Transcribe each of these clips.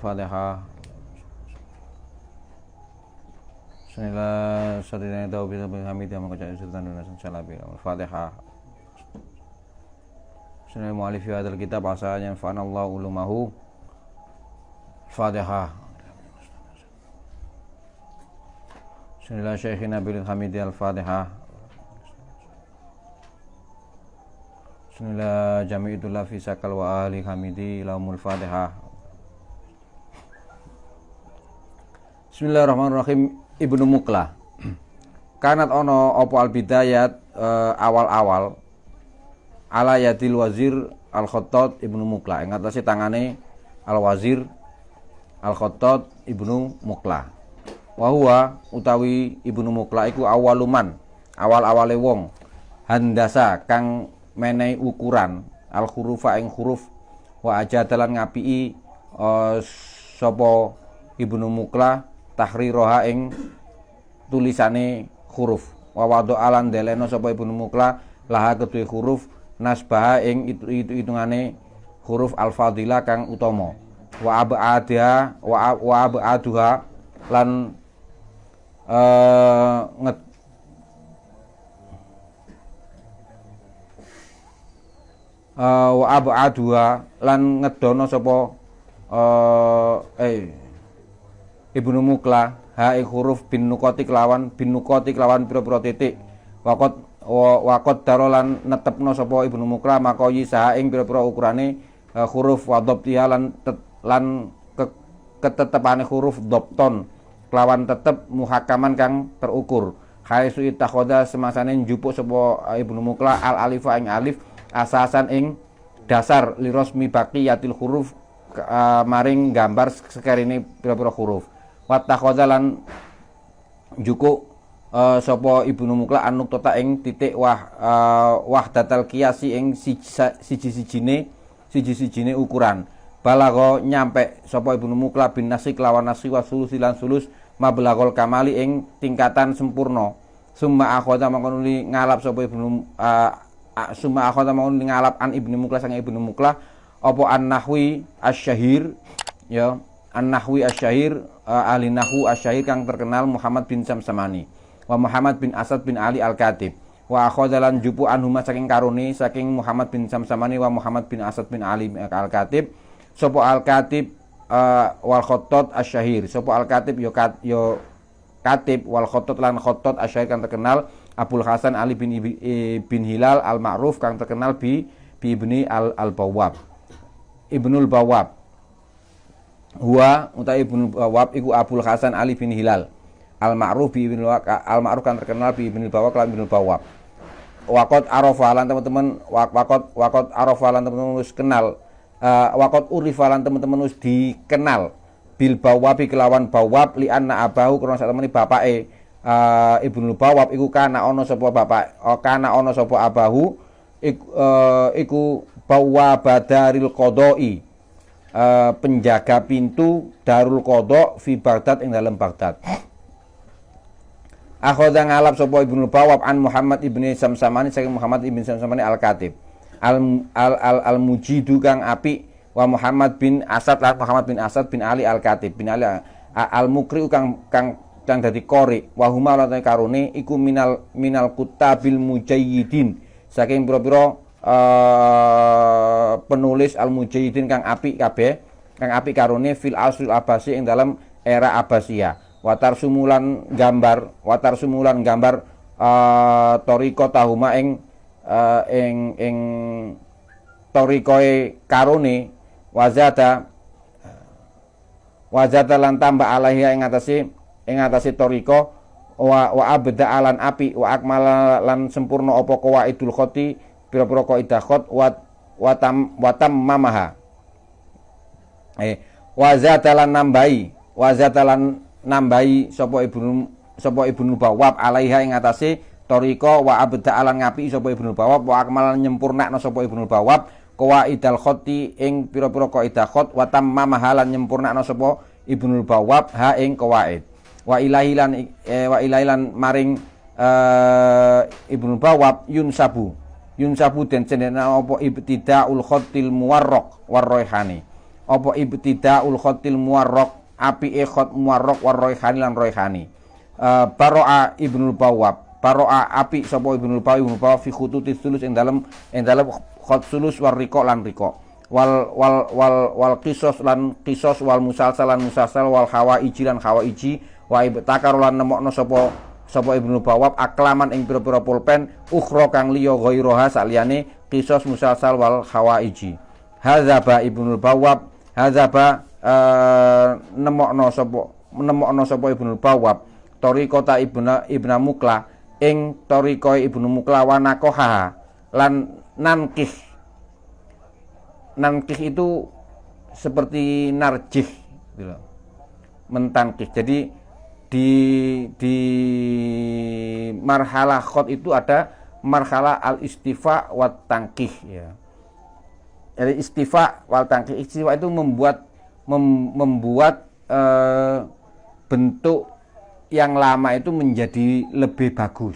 Al-Fatihah. Bismillah sadina tauhid bil hamid ya mengajak sultan dan salabi. Al-Fatihah. Bismillah mu'allif hadal kitab asanya fanallahu ulumahu. Al-Fatihah. Bismillah syekhina bil hamid al-Fatihah. Bismillah jami'idullah fi sakal wa ahli hamidi laumul Fatihah. Bismillahirrahmanirrahim. Ibnu Muqlah. Kanat ono opo al bidayat awal-awal ala yadil wazir al-Khattab Ibnu Muqlah. Ing atase tangane al-wazir al-Khattab Ibnu Muqlah. Wa huwa utawi Ibnu Muqlah iku awaluman, awal-awale wong handasa kang menehi ukuran al-hurufa ing huruf wa ajadalan ngapiki sapa Ibnu Muqlah tahriroha ing tulisane huruf wa wado alan deleno sapa Ibnu Muqlah laha kedue huruf nasbaha ing hitungane huruf al-fadilah kang utama wa abadha wa abaduha lan wa abaduha lan ngedono sapa Ibnu Muqlah ha ing huruf bin nukoti kelawan pira-pira titik waqot darolan netepno sapa Ibnu Muqlah makoyi saha ing pira-pira ukurane huruf wa dhabtiha lan ketetepane huruf dhabton kelawan tetep muhakaman kang terukur khaisu itakhoda semasane njupuk sapa Ibnu Muqlah al alifa ing alif asasan ing dasar lirosmi baqiyatil huruf maring gambar sekerine pira-pira huruf wattakhadha lan juku sapa Ibnu Muqlah anuk tota ing titik wahdatal qiyasi ing siji-sijine ukuran balagha nyampe sapa Ibnu Muqlah bin nasik lawan nasi wa sulusi lan sulus mablaghul kamali ing tingkatan sempurna summa akhadha mangkoni ngalap sapa Ibnu ngalap an Ibnu Muqlah sang Ibnu Muqlah apa an-nahwi asy-syahir ya an-nahwi asy-syahir ahli nahwu asy-syahir kang terkenal Muhammad bin Samsamani wa Muhammad bin Asad bin Ali al-Katib wa akhadhalan jupu anhuma saking karuni saking Muhammad bin Samsamani wa Muhammad bin Asad bin Ali al-Katib sapa al-Katib wal Khattat asy-syahir sapa al-Katib yo Katib wal Khattat lan Khattat asy-syahir kang terkenal Abul Hasan Ali bin Hilal al-Ma'ruf kang terkenal bi Ibni al-Bawwab Ibnul Bawwab huwa utai Ibnu Bawwab iku Abul Hasan Ali bin Hilal al-Ma'ruf bi Ibnul al-Ma'ruf kan terkenal bi Ibnul Bawwab lan Ibnul Bawwab waqat arafalan teman-teman waqat arafalan teman-teman wis kenal waqat urifalan teman-teman wis dikenal bil Bawwab kelawan Bawwab li anna abahu krana satemene bapake Ibnul Bawwab iku kana ana sapa bapak kana ana sapa abahu iku Bawwabadaril Qodoi penjaga pintu Darul Qodho fi Baghdad ing dalam Baghdad. Akhadha ngalap sapa Ibnu Bawwab an Muhammad ibni Samsamani saking Muhammad ibni Samsamani al-Katib al-Mujidu kang apik wa Muhammad bin Asad lan Muhammad bin Asad bin Ali al-Katib bin Ali al-Mukri kang dadi qori wa huma lan karone iku minal kutabil mujayyidin saking pira-pira penulis al-mujahidin kang apik kabeh kang apik karone fil asril Abbasi ing dalam era Abbasiyah watar sumulan gambar toriko tahuma ing torikoe karone wazata lan tambah alaiha ing atase toriko wa abda alan api wa akmal lan sempurna apa qawaidul khoti pira-pira kaidah khot watam mamaha wazatalan nambahi sapa Ibnu Bawwab alaiha ing atase toriko wa abda alan ngapi sapa Ibnu Bawwab wa akmal nyempurnakna sapa Ibnu Bawwab qawaidal khoti ing pira-pira kaidah khot watam mamaha lan nyempurnakna sapa Ibnu Bawwab ha ing qawaid wa ilailan maring Ibnu Bawwab yunsabu den cenderna apa ibtidaul khattil muwarraq warraihani apa ibtidaul khatil muwarraq apike khat muwarraq war raihani lan raihani. Baro'a Ibnul Bawwab, baro'a api sapa Ibnul Bawwab fi khututis sulus ing dalem khat sulus war riqa lan riqa. Wal qisos lan qisos wal musalsal lan musalsal wal hawaiji lan hawaiji wa ibtakar lan nemokno sapa Ibnul Bawwab aklaman ing pira-pira pulpen ukhra kang liya ghairaha saliyane qisos musalsal wal hawaiji. Hadzaba Ibnul Bawwab hadzaba nemokno sapa Ibnul Bawwab tariqata Ibnu Muklah ing tariqah Ibnu Muklah wa naqaha lan nankih itu seperti narjih gitu. Mentankih. Jadi di marhalah khot itu ada marhalah al-istifa wa tankih ya. Jadi istifa wal tankih, istifa itu membuat bentuk yang lama itu menjadi lebih bagus.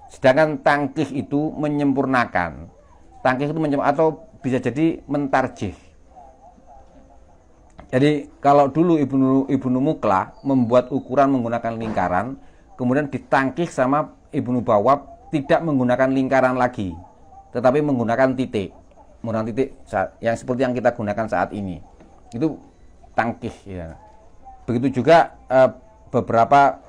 Sedangkan tangkih itu menyempurnakan. Tangkih itu atau bisa jadi mentarjih. Jadi kalau dulu Ibnu Muklah membuat ukuran menggunakan lingkaran, kemudian ditangkih sama Ibnu Bawwab tidak menggunakan lingkaran lagi, tetapi menggunakan titik. Menggunakan titik yang seperti yang kita gunakan saat ini. Itu tangkih ya. Begitu juga beberapa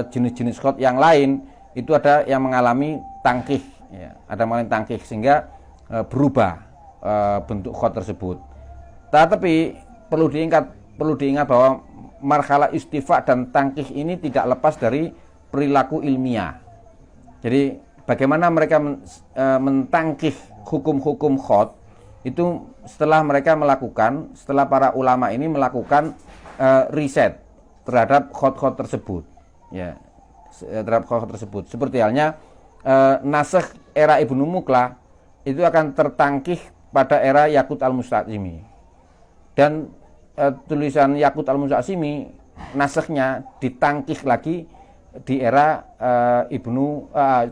jenis-jenis khat yang lain itu ada yang mengalami tangkih ya. Ada mengalami tangkih sehingga berubah bentuk khat tersebut. Tetapi perlu diingat bahwa marhalah istifa dan tangkih ini tidak lepas dari perilaku ilmiah. Jadi bagaimana mereka mentangkih hukum-hukum khat itu setelah para ulama ini melakukan riset terhadap khat-khat tersebut ya, terhadap khat tersebut. Seperti halnya nasakh era Ibnu Muklah itu akan tertangkih pada era Yaqut al-Musta'simi. Dan tulisan Yaqut al-Musta'simi nasakhnya ditangkih lagi di era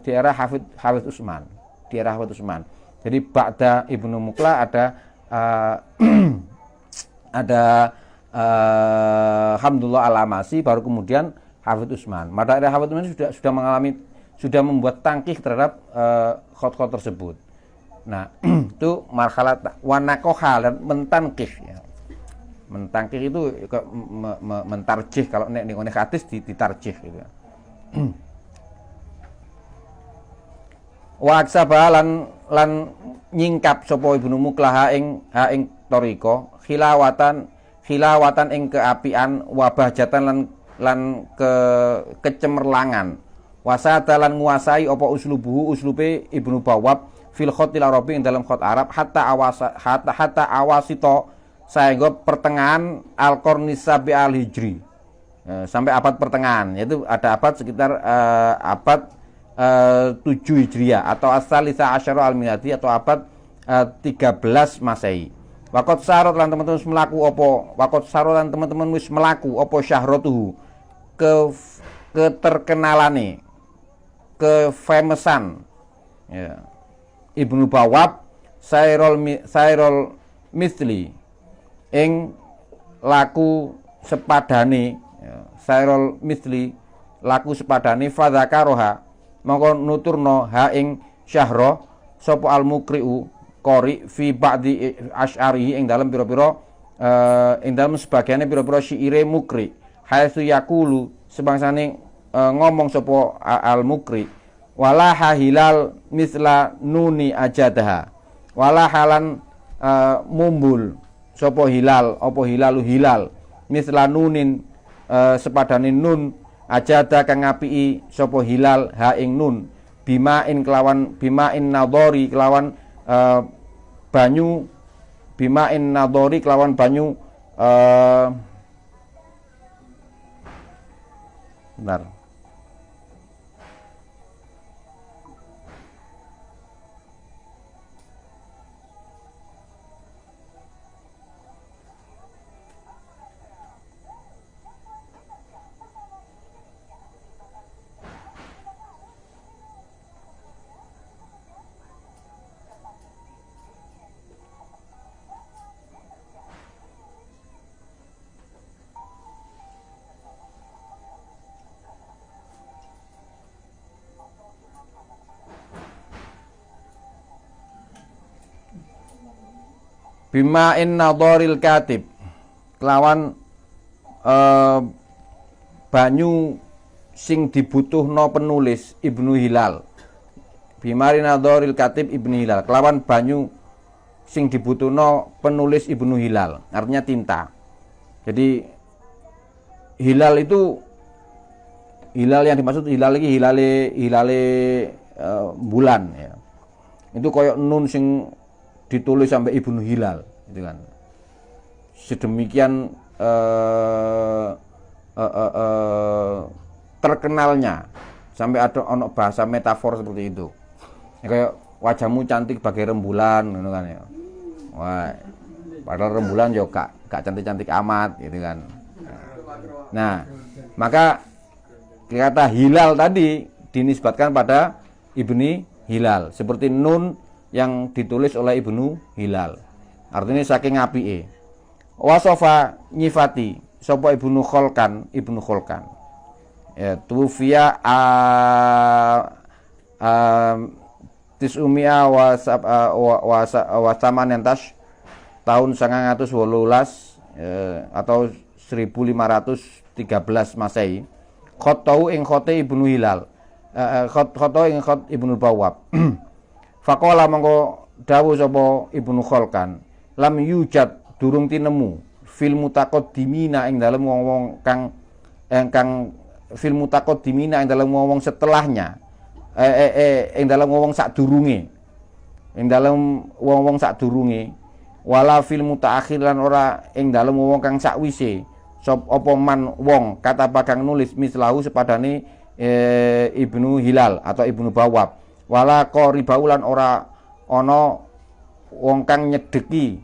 di era Hafidz Utsman, di era Hafidz Utsman. Jadi ba'da Ibnu Muklah ada Hamdullah Al-Amasi, baru kemudian Hafidz Utsman. Pada era Hafidz Utsman sudah membuat tangkih terhadap khat-khat tersebut. Nah, itu marhalah wanakoha dan mentangkih ya. Mentangkih itu mentarjih, kalau nek hadis ditarjih gitu ya. Wa aksaba lan nyingkap sapa Ibnu Muklah ing tariqa khilawatan ing keapian wabah jatan lan kecemerlangan wasata lan nguasai apa uslube Ibnu Bawwab fil khatil arabi ing dalam khat Arab hatta awasito sehingga pertengahan al-qarni sabi al-hijri sampai abad pertengahan, yaitu ada abad sekitar abad 7 Hijriah atau as-salisa asyara al-miladi atau abad 13 Masehi. Waqat sarot lan teman-teman wis mlaku apa? Waqat sarot lan teman-teman wis mlaku apa syahratuhu keterkenalane, kefamousan ya. Ibnu Bawwab sairol misli ing laku sepadane ya. Sairol misli laku sepadane fadzakaroha mongko nuturno ha ing syahra sapa al-muqri'u qori fi ba'di asy'ari ing dalam pira-pira ing dalam sebagiane pira-pira syaire mukri haitsu yaqulu sebangsane ngomong sapa al-mukri wala hilal misla nuni ajadaha wala halan mumbul sapa hilal apa hilalu hilal misla nunin sepadane nun ajada kang ngapiki sapa hilal ha ing nun bimain nadori kelawan banyu bimain nadori kelawan banyu benar. Bima'in nadharil katib, kelawan banyu sing dibutuhno penulis Ibnu Hilal. Bimari nadharil katib Ibnu Hilal, kelawan banyu sing dibutuhno penulis Ibnu Hilal, artinya tinta. Jadi hilal itu, hilal yang dimaksud hilal iki hilale bulan ya. Itu koyok nun sing ditulis sampai Ibnu Hilal gitu kan. Sedemikian terkenalnya sampai ada ono bahasa metafor seperti itu. Ya, kayak wajahmu cantik bagai rembulan gitu kan ya. Wah, padahal rembulan yo gak cantik-cantik amat gitu kan. Nah, maka kata hilal tadi dinisbatkan pada Ibnu Hilal, seperti nun yang ditulis oleh Ibnu Hilal. Artinya saking apike. Wasofa nyifati sapa Ibnu Kholkan. Ya, tufiya tisumia wasamanentas tahun 1918 atau 1513 Masehi. Khotau ing khote Ibnu Hilal, khotau ing khot Ibnu Bawwab. Faqala mongko dawuh sapa Ibnu Kholkan, lam yujad durung tinemu fil mutaqaddimina ing dalem wong-wong kang fil mutaqaddimina ing dalem wong-wong setelahnya, ing dalem wong-wong sadurunge, ing dalem wong-wong sadurunge, wala fil mutaakhir lan ora ing dalem wong kang sakwise sop apa man wong kata bakang nulis mislahu sepadane Ibnu Hilal atau Ibnu Bawwab, wala qaribaulan ora ana wong kang nyedeki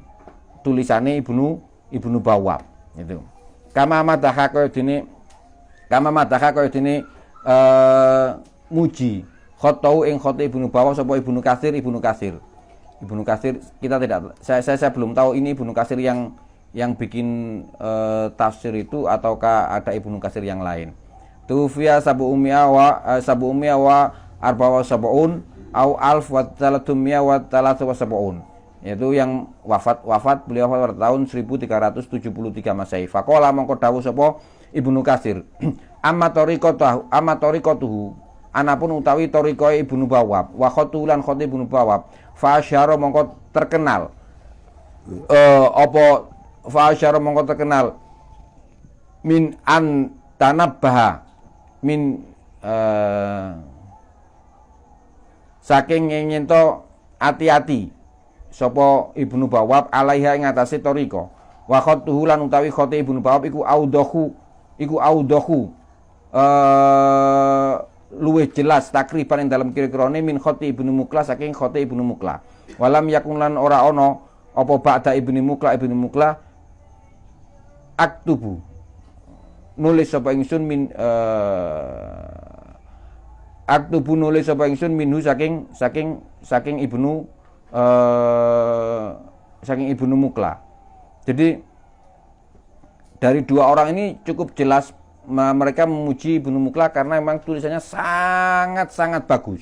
tulisane Ibnu Bawwab itu. Kama madha kaya dene muji khotau ing khote Ibnu Bawwab sapa Ibnu Katsir kita tidak, saya belum tahu ini Ibnu Katsir yang bikin tafsir itu ataukah ada Ibnu Katsir yang lain. Tufiya sabu ummiya wa arba'a sab'un au alf wa talatummiya wa talatu wa sab'un, yaitu yang wafat beliau pada tahun 1373 Masehi. Faqala mongko dawuh sapa Ibnu Katsir, amma tariqatuhu anapun utawi tariqae Ibnu Bawwab wa khatulan khati Ibnu Bawwab fa asyara mongko terkenal min an tanabbaha min saking ingin to hati-hati sapa Ibnu Bawwab alaiha ing atase tariqa wa khatuhu lan utawi khati Ibnu Bawwab iku audahu luwih jelas takriban ing dalam kira-kirane min khati Ibnu Muqla saking khati Ibnu Muqla. Walam yakun lan ora ana apa ba'da Ibnu Muqla aktubu nulis sapa ingsun minhu saking Ibnu Muqla. Jadi dari dua orang ini cukup jelas mereka memuji Ibnu Muqla karena memang tulisannya sangat bagus.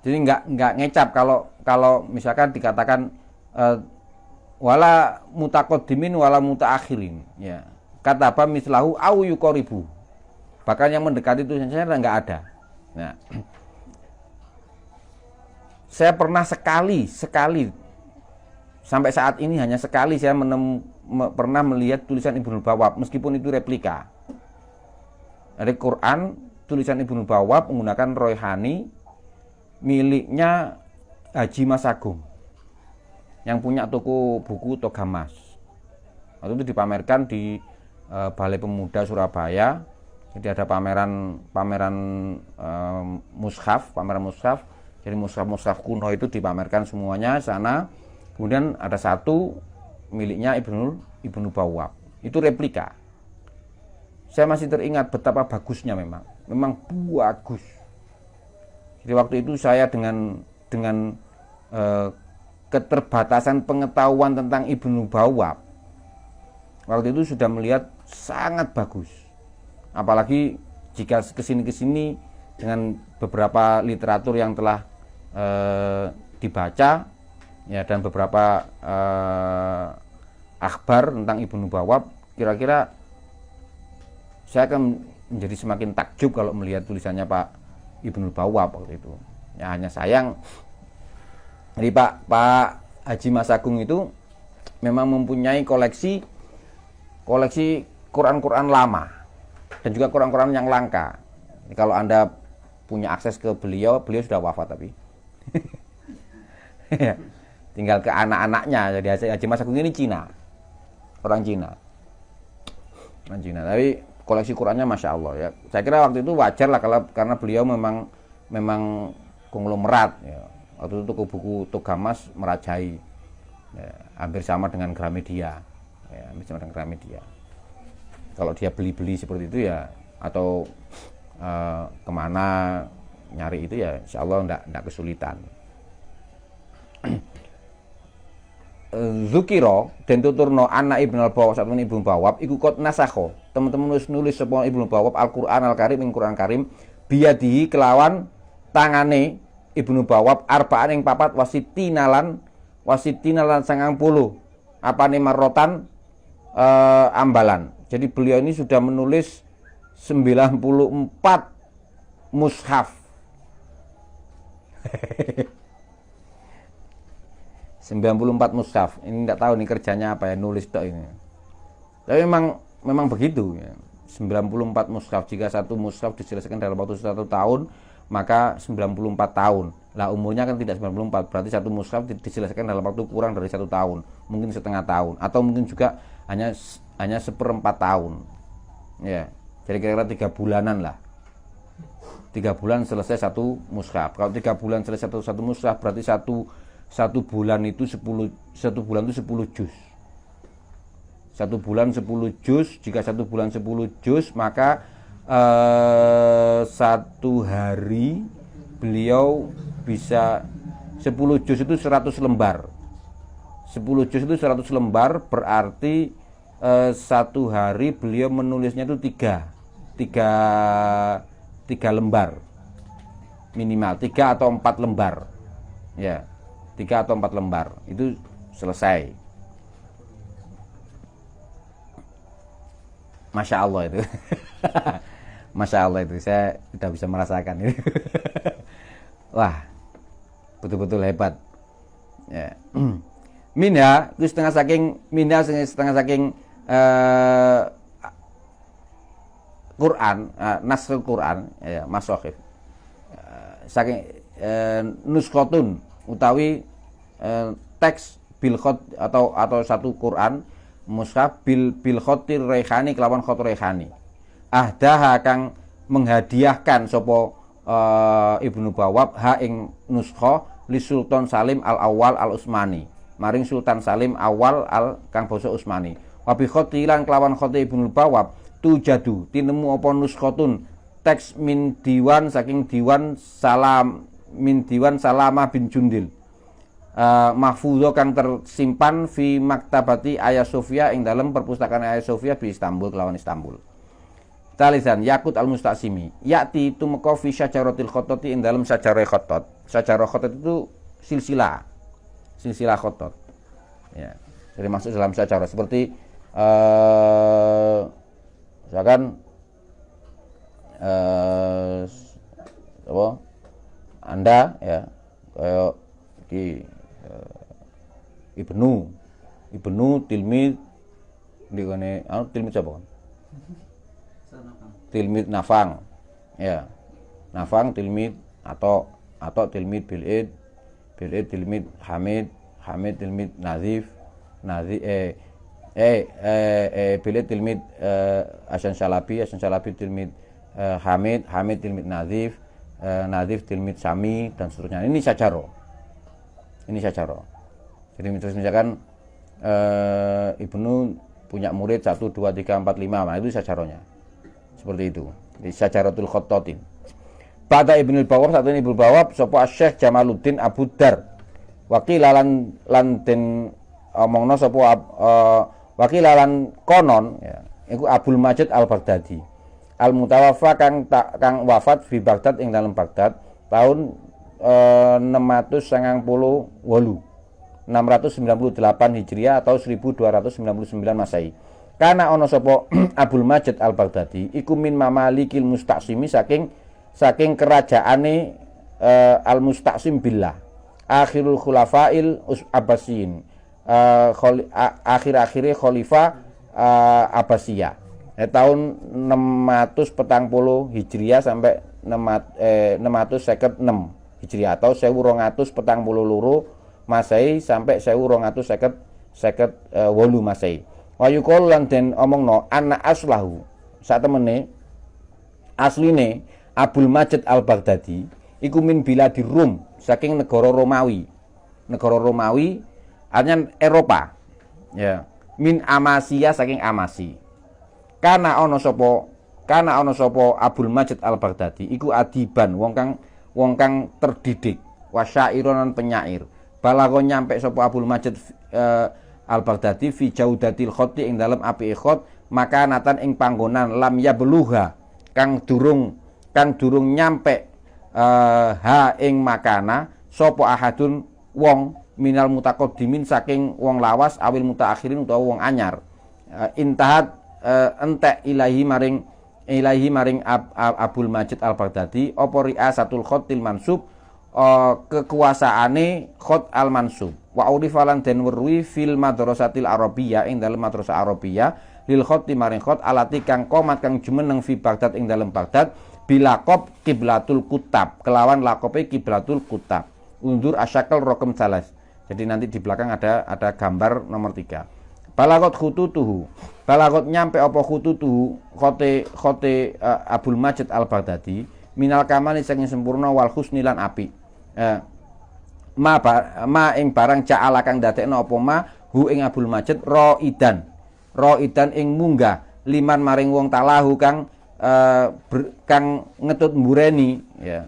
Jadi nggak ngecap kalau misalkan dikatakan wala mutaqaddimin wala mutaakhirin ya. Kata apa mislahu au yuqaribu. Bahkan yang mendekati tulisannya enggak ada. Nah, saya pernah sekali sampai saat ini hanya sekali saya pernah melihat tulisan Ibnu Bawwab meskipun itu replika. Dari Quran tulisan Ibnu Bawwab menggunakan royhani miliknya Haji Mas Agung yang punya toko buku Togamas. Waktu itu dipamerkan di Balai Pemuda Surabaya. Jadi ada pameran mushaf. Jadi mushaf kuno itu dipamerkan semuanya sana. Kemudian ada satu miliknya Ibnu Bawwab. Itu replika. Saya masih teringat betapa bagusnya memang bagus. Jadi waktu itu saya dengan keterbatasan pengetahuan tentang Ibnu Bawwab, waktu itu sudah melihat sangat bagus. Apalagi jika kesini dengan beberapa literatur yang telah dibaca, ya, dan beberapa akhbar tentang Ibnu Bawwab, kira-kira saya akan menjadi semakin takjub kalau melihat tulisannya Pak Ibnu Bawwab waktu itu. Ya, hanya sayang, jadi Pak Haji Mas Agung itu memang mempunyai koleksi Quran-Quran lama dan juga Quran-Quran yang langka. Jadi, kalau Anda punya akses ke beliau sudah wafat tapi tinggal ke anak-anaknya. Jadi Haji Mas Agung ini orang Cina, tapi koleksi Qurannya masya Allah ya. Saya kira waktu itu wajar lah karena beliau memang konglomerat ya. Waktu itu buku Togamas merajai ya, hampir sama dengan Gramedia ya, kalau dia beli seperti itu ya, atau kemana nyari itu ya, insya Allah enggak kesulitan. Zukiro dan tuturno anak Ibnu Bawwab satu Ibnu Bawwab iku kot nasakho teman-teman nulis sapa Ibnu Bawwab Al-Qur'an Al-Karim ing Quran Karim biyadihi kelawan tangane Ibnu Bawwab arba'an ing papat wasitinalan 90 apane marrotan ambalan. Jadi beliau ini sudah menulis 94 mushaf. 94 mushaf. Ini enggak tahu nih kerjanya apa ya, nulis tok ini. Tapi memang begitu ya. 94 mushaf. Jika satu mushaf diselesaikan dalam waktu 1 tahun, maka 94 tahun. Lah umurnya kan tidak 94, berarti satu mushaf diselesaikan dalam waktu kurang dari 1 tahun, mungkin setengah tahun, atau mungkin juga hanya 1/4 tahun. Ya. Jadi kira-kira 3 bulanan lah. 3 bulan selesai satu mushaf. Kalau 3 bulan selesai satu mushaf, berarti satu bulan itu 10 juz. 1 bulan 10 juz. Jika 1 bulan 10 juz, maka 1 hari beliau bisa 10 juz itu 100 lembar. 10 juz itu 100 lembar, berarti 1 hari beliau menulisnya itu 3 lembar minimal, 3 atau 4 lembar ya, 3 atau 4 lembar itu selesai. Masya Allah itu. Masya Allah itu, saya tidak bisa merasakan itu. Wah, betul-betul hebat ya. Minha itu setengah saking Quran, nasrul Quran ya, masokhif saking nuskotun utawi teks bil khot atau satu Quran mushaf bil khotir reihani kelawan khot reihani ahdaha kang menghadiahkan sapa Ibnu Bawwab ha ing nuskha li Sultan Salim al Awal al Utsmani maring Sultan Salim awal al kang basa Utsmani wa bi khotilan kelawan khote Ibnu Bawwab tu jadu tinemu apa nuskhatun teks min diwan saking diwan Salamah bin Jundil mahfudho kang tersimpan fi maktabati Hagia Sophia ing dalam perpustakaan Hagia Sophia di Istanbul kelawan Istanbul. Talisan Yakut al-Mustasimi yakti tumeka fi syajaratil khottati ing dalam sajarah khottot. Sajarah khottot itu silsilah khottot ya, jadi masuk dalam sajarah seperti misalkan Anda ya kayak di Ibnu tilmid di kene tilmid siapa kan? Tilmid Nafang ya, Nafang tilmid atau tilmid Bil'id tilmid Hamid tilmid Nazif Bil'id tilmid Hasan Shalabi tilmid Hamid tilmid Nazif tilmid Sami dan seterusnya. Ini sajarah. Jadi misalkan Ibnu punya murid 1, 2, 3, 4, 5, nah itu sajarahnya. Seperti itu. Di Syajaratul Khottatin. Pada Ibnu Bawwab satu Ibnu Bawwab sapa Syekh Jamaluddin Abu Dar. Wakilalan den omongno sapa wakilalan konon ya, iku Abdul Majid Al-Baghdadi. Al-Mutawaffa kang wafat di Baghdad ing dalam Baghdad tahun 698 698 Hijriah atau 1299 Masehi. Karena ono sapa Abul Majid Al-Baghdadi iku min mamalikil mustaqsimi saking kerajaane Al-Mustaqsim billah akhirul khulafail Abbasiyin, akhir-akhire khalifah Abbasiyah tahun 640 Hijriah sampai 656 Hijriah atau 1242 Masehi sampai 1258 Masehi. Wa yuqul lan den omongno anna aslahu sak temene asline Abul Majid Al-Baghdadi iku min biladi Rum, saking negara Romawi. Negara Romawi artinya Eropa. Ya. Min Amasiyah, saking Amasi. Kana ana sapa Abul Majid Al-Baghdadi iku adiban wong kang terdidik, wasyairon penyair. Balago nyampe sapa Abul Majid Al-Baghdadi fi jaudatil khoti ing dalem apike khot, maka natan ing panggonan lam ya beluha kang durung nyampe ha ing makana sapa ahadun wong minal mutaqaddimin saking wong lawas awil mutaakhirin utawa wong anyar. Intahat entek ilahi maring Abul Majid Al-Baghdadi apa riasatul khotil mansub, kekuasaane khot al mansub. Wa urifalan den werwi fil madrasatil arabiyah ing dalem madrasah arabiyah lil khoti maring khot alati kang qomat kang jumeneng fi Baghdad ing dalem Baghdad bilaqab Qiblatul Kutab, kelawan lakope Qiblatul Kutab. Undur asyakal rokem salas. Jadi nanti di belakang ada gambar nomor 3. Balagot khututuhu, balagot nyampe apa khututuhu khote Abul Majid Al-Baghdadi minal kamali saking sempurna wal husni lan api. Ma ing barang ja'ala kang dadekno apa ma hu ing Abul Majid roidan ing munggah liman maring wong talahu kang ngetut mbureni, ya.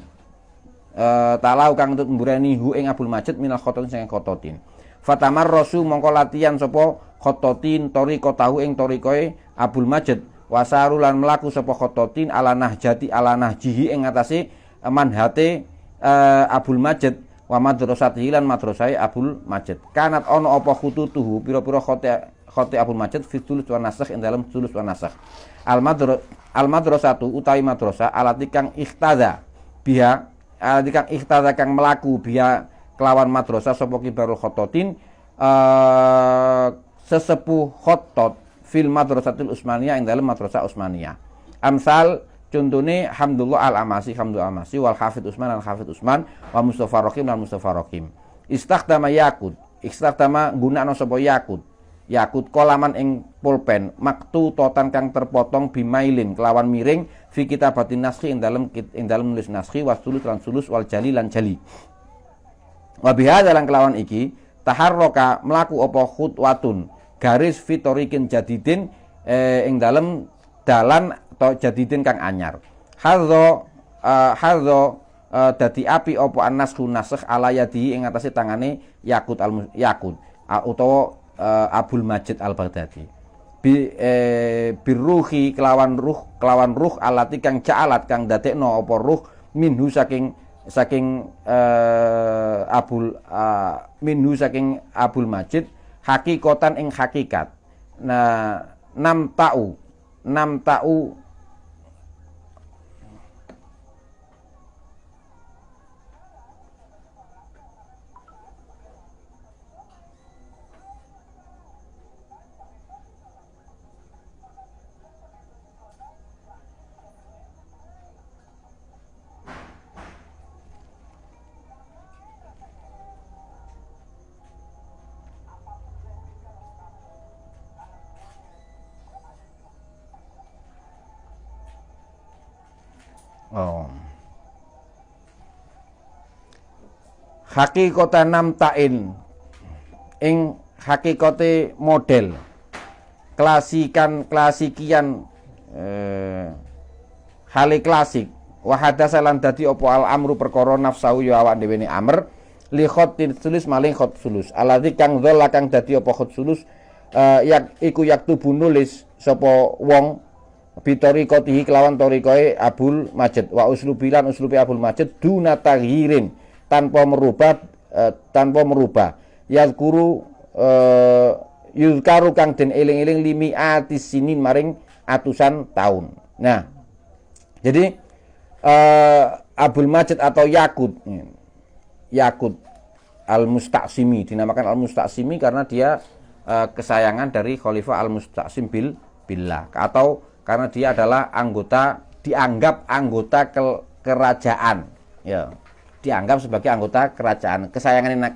Talahu kang ngetut mbureni hu ing Abul Majid minal khototin sing khototin. Fatamar rasu mongko latihan sapa khototin tariqa tahu ing tariqae Abul Majid wasaru lan mlaku sapa khototin ala nahjihi ing atase manhate Abul Majid wa madrasatihi lan madrasahe Abul Majid. Kanat ana apa khututuhu pira-pira khote Abul Majid fi tulus wa nasakh ing dalam tulus wa nasakh. Al madrasatu utawi madrasah alati kang ikhtada biha, alati kang ikhtada kang mlaku biha kelawan madrasah sapa kibarul khototin sesepuh khotot fil madrasatil Utsmaniyah ing dalam madrasah Utsmaniyah. Amsal contone Hamdullah Al-Amasi, Hamdul Amasi wal Hafid Utsman al Hafid Utsman wa Mustafa Rokim lan Mustafa Rokim. Istakhdama yakut, istakhdama gunakno sapa yakut kolaman ing pulpen maktu totan kang terpotong bimailin kelawan miring fi kitabatin naskhi ing dalem nulis naskhi wasulus lan sulus wal jali lan jali. Wa bihadza lan kelawan iki taharroka mlaku apa khutwatun garis fitorikin jadidin ing dalem dalan atau jadidin kang anyar. Hadza dadi api apa an-naskhu nasakh ala yadihi ing atase tangane yakut utawa Abul Majid Al-Baghdadi. Birruhi kelawan ruh alati kang ja'alat kang dadekno apa ruh minhu saking Abul Majid hakikatan ing hakikat. Nah, nam ta'u hakikatan namtain ing hakikate model klasikian hale klasik wa hadasalan dadi apa al amru perkara nafsu ya awak dhewe ne amr li khotin sulus maling khot sulus alladzi kang dzalla kang dadi apa khot sulus iku yaktubu nulis sapa wong bitoriqatihi kelawan tariqae Abul Majid wa uslubilan uslubi Abul Majid duna taghirin tanpa merubah yadkuru yuzkaru kang den eling-eling limiatis sinin maring atusan tahun. Nah, jadi Abul Majid atau Yakut Al-Musta'simi dinamakan Al-Musta'simi karena dia kesayangan dari Khalifah Al-Musta'sim billah, atau karena dia adalah dianggap anggota kerajaan, ya, dianggap sebagai anggota kerajaan, kesayangannya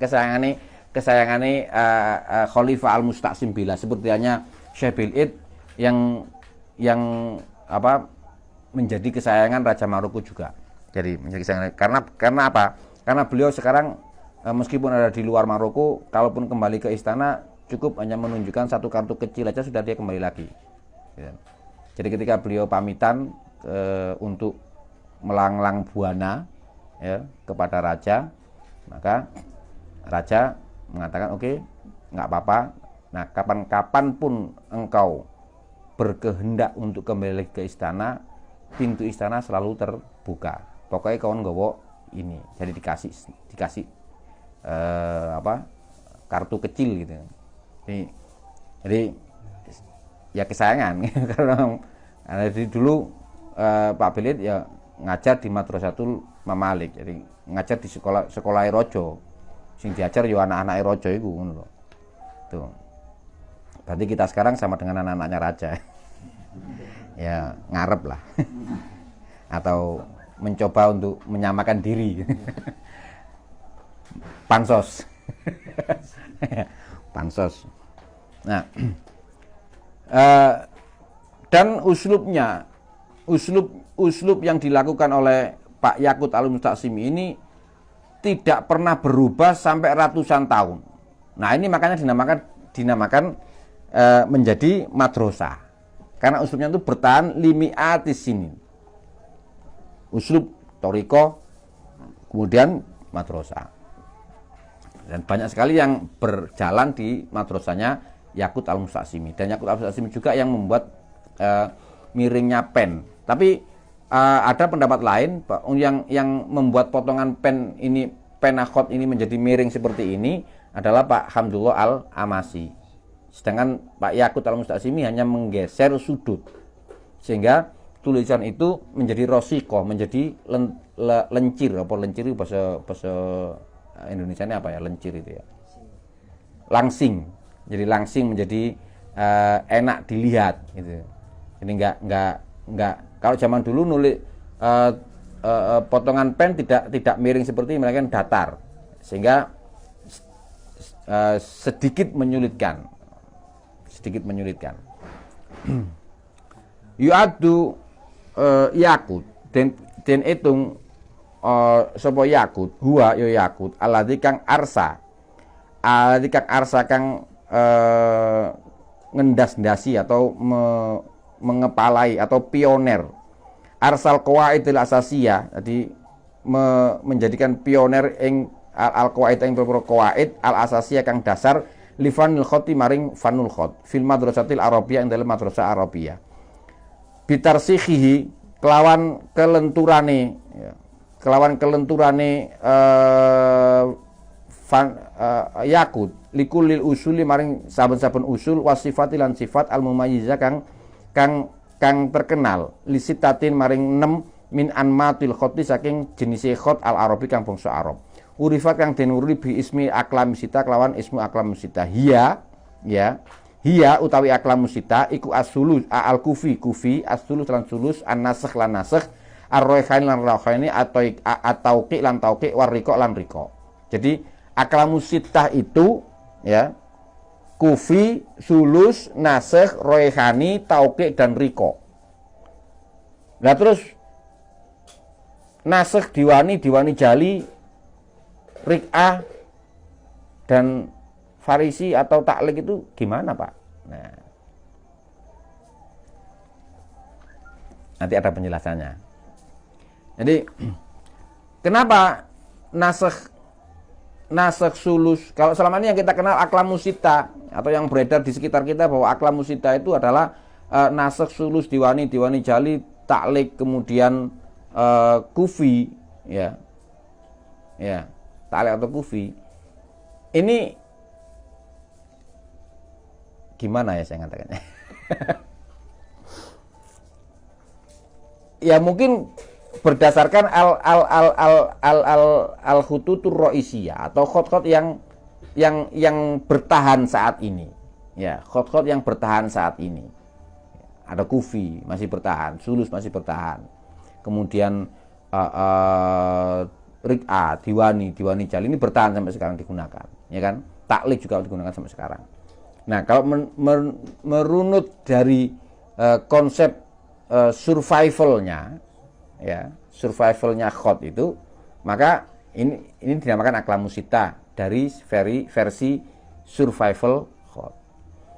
Khalifah Al-Musta'sim billah, seperti hanya Syekh Bil'id yang menjadi kesayangan Raja Maroko juga. Jadi menjadi kesayangan karena apa? Karena beliau sekarang meskipun ada di luar Maroko, kalaupun kembali ke istana cukup hanya menunjukkan satu kartu kecil aja sudah dia kembali lagi. Ya. Jadi ketika beliau pamitan untuk melanglang buana, ya, kepada raja, maka raja mengatakan oke, nggak apa-apa. Nah, kapan-kapan pun engkau berkehendak untuk kembali ke istana, pintu istana selalu terbuka. Pokoknya kawan gowo ini, jadi dikasih kartu kecil gitu. Jadi ya kesayangan karena dulu Pak Bil'id ya ngajar di Madrasatul Mamalik, jadi ngajar di sekolah rojo, sing diajar yo anak-anak rojo iku ngono lho. Tuh. Berarti kita sekarang sama dengan anak-anaknya raja. Ya, ngarep lah. Atau mencoba untuk menyamakan diri. Pansos. Pansos. Nah, dan uslub yang dilakukan oleh Pak Yakut Al-Musta'simi ini tidak pernah berubah sampai ratusan tahun. Nah, ini makanya dinamakan menjadi madrasah. Karena uslubnya itu bertahan limiatis sinin. Uslub toriko, kemudian madrasah. Dan banyak sekali yang berjalan di madrasahnya Yakut Al-Musta'simi. Dan Yakut Al-Musta'simi juga yang membuat miringnya pen. Tapi ada pendapat lain yang membuat potongan pen ini, penakhot ini menjadi miring seperti ini adalah Pak Hamdullah Al-Amasi. Sedangkan Pak Yakut Al-Musta'simi hanya menggeser sudut sehingga tulisan itu menjadi rosikoh, menjadi lencir. Apa lencir itu bahasa Indonesia ini apa ya, lencir itu ya? Langsing. Jadi langsing menjadi enak dilihat gitu. Jadi enggak kalau zaman dulu nulis potongan pen tidak miring seperti ini, mereka datar sehingga sedikit menyulitkan. Yu'addu Yakut den itung sapa Yakut huwa ya Yakut alladzi kang arsa kang ngendas-ndasi atau mengepalai atau pioner arsal qawaidil asasiyah, jadi menjadikan pioner ing al-qawaid ing qawaid al-asasiyah kang dasar li fanil khoti maring fanul khot fil madrasatil arabiyah ing dalam madrasah Arabiyah bitarsikhihi kelawan kelenturane Yakut likulil usuli maring saben-saben usul wasifati lan sifat al-mumayyizah kang terkenal lisitatin maring 6 min anmatil khoti saking jenis khot al-arabi kang bangsa Arab. Urifat kang den ururi bi ismi aklamusita kelawan ismu aklamusita. Hiya utawi aklamusita iku as-sulus al-kufi as-sulus lan sulus an-nasakh lan nasakh ar-raihain lan raihaini atau tauqi lan tauqi warriqa lan riqa. Jadi aklamusita itu ya kufi, sulus, nasakh, raihani, tauqi dan riqa. Nah terus nasakh diwani jali, rik'ah dan farisi atau taklik itu gimana Pak? Nah, nanti ada penjelasannya. Jadi kenapa nasakh sulus? Kalau selama ini yang kita kenal aklamusita atau yang beredar di sekitar kita bahwa aklamusita itu adalah nasakh sulus diwani jali, taklik, kemudian kufi, ya taklik atau kufi. Ini gimana ya saya ngatakannya? Ya mungkin berdasarkan al khututur roisiyah atau khot-khot yang bertahan saat ini. Ya, khot-khot yang bertahan saat ini. Ada Kufi masih bertahan, Sulus masih bertahan. Kemudian Rik'a, Diwani Jali ini bertahan sampai sekarang digunakan, ya kan? Taklik juga digunakan sampai sekarang. Nah, kalau merunut dari konsep survivalnya, ya, survivalnya khot itu, maka ini dinamakan aklamusita dari versi survival khot.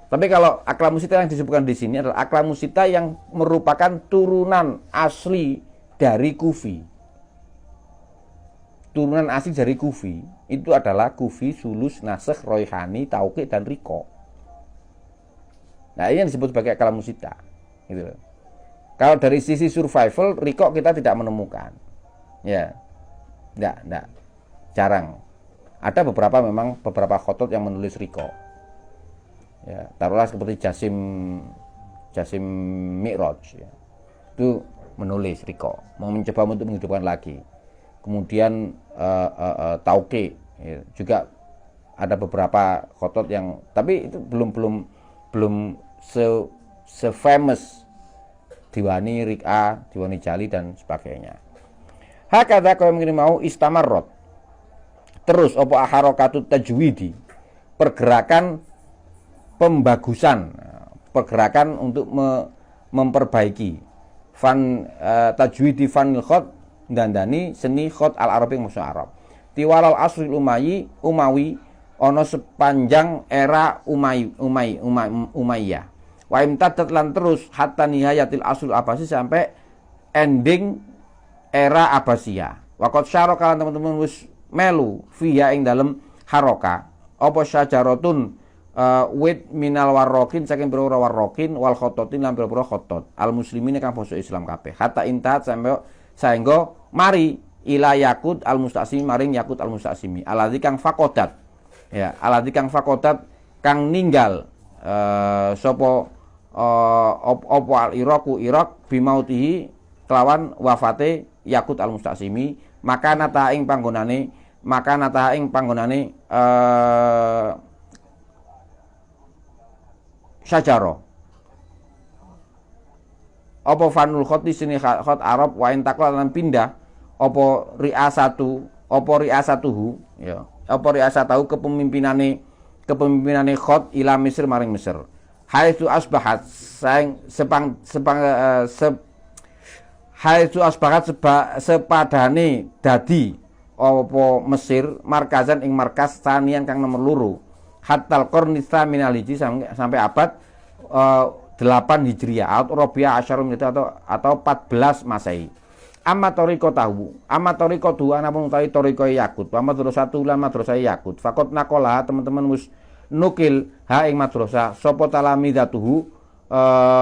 Tapi kalau aklamusita yang disebutkan di sini adalah aklamusita yang merupakan turunan asli dari Kufi. Turunan asli dari Kufi itu adalah Kufi, Sulus, Nasikh, Roihani, Tauqi, dan Riko. Nah, ini yang disebut sebagai aklamusita, gitu. Kalau dari sisi survival, Riko kita tidak menemukan, ya, enggak, jarang. Ada memang beberapa khotot yang menulis Riko, ya, taruhlah seperti Jasim Mi'raj, ya. Itu menulis Riko, mau mencoba untuk menghidupkan lagi. Kemudian Tauqi, ya, juga ada beberapa khotot yang, tapi itu belum se famous Diwani, Rik'a, Diwani Jali dan sebagainya. Hakadha kaya mungkin mau istamarrot. Terus opo harokatut tajwidi, pergerakan pembagusan, pergerakan untuk memperbaiki tajwidi fanil khot, dandani seni khot al-arabi musa Arab. Tiwalal asril Umawi ono sepanjang era Umayyah. Wa imtadat lan terus hatta nihayatil asrul Abbasi sampai ending era Abbasiyah. Wa qad syaraka lan teman-teman wis melu fiha ing dalem haroka apa syajaratun wit minal warrokin saking pira-pira warrokin wal khototin lan pira-pira khotot al muslimin kang basa Islam kabeh hatta intahat sampai saengga mari ila yakut al mustasimi maring yakut al mustasimi aladzi kang fakodat, ya, aladzi kang fakodat kang ninggal sapa apa al Iraku Irak bimautihi kelawan wafate yakut al mustasimi maka nata ing panggonane syajaro apa fanul khoti sini khot Arab wa intakla lan pindah apa riasatuhu, ya, apa riasatahu kepemimpinane khot ila Mesir maring Mesir. Haitsu asbahat sepadane dadi apa Mesir markazan ing markas tanian kang nomor loro hatal qarnitsa minal hijri sampai abad 8 Hijriah atau Rabi'ah Asyarul atau 14 Masehi. Amma tariqatahu anapun utawi tariqah Yakut wa madrasatu lan madrasah Yakut faqat naqala teman-teman wis nukil ha ing madrasah sapa talamidatuhu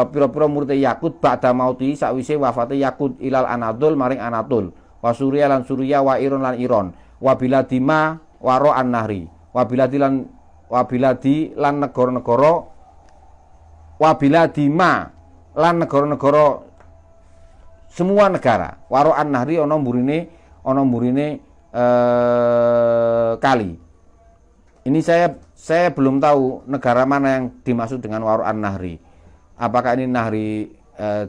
pira-pira murid Yakut ba'da mauti sakwise wafate Yakut ilal Anadol maring Anadol wa Suriah lan Suriah wa Iran lan Iran wa biladima waro an-nahri wa biladi lan negara-negara wa biladima lan negara-negara semua negara waro an-nahri ana mburine kali. Ini saya belum tahu negara mana yang dimaksud dengan Waru an-Nahri. Apakah ini Nahri